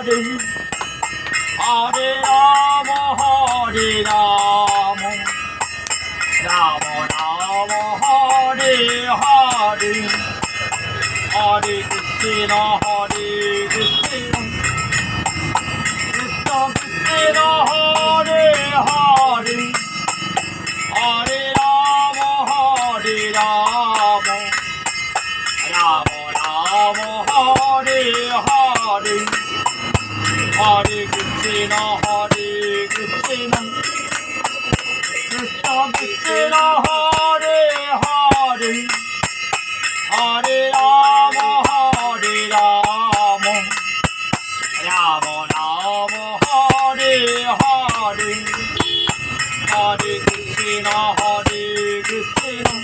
Hare Rama, Hare Rama, Rama Rama, Hare Hare, Hare Krishna, Hare Krishna, Krishna Krishna, Hare Hare, Hare Rama, Hare Rama, Rama Rama, Hare Hare, Hare Krishna, Hare Krishna, Krishna Krishna, Hare Hare, Hare Rama, Hare Rama, Rama Rama, Hare Hare, Hare Krishna, Hare Krishna,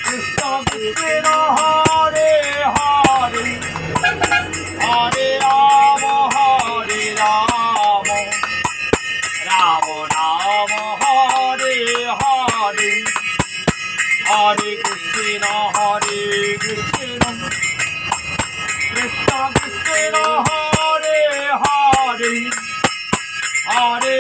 Krishna Krishna, Hare Hare, Hare Rama, Hare Rama, Rama Rama, Hare Hare, Hare Krishna, Hare Krishna, Krishna Krishna, Hare Hare, Hare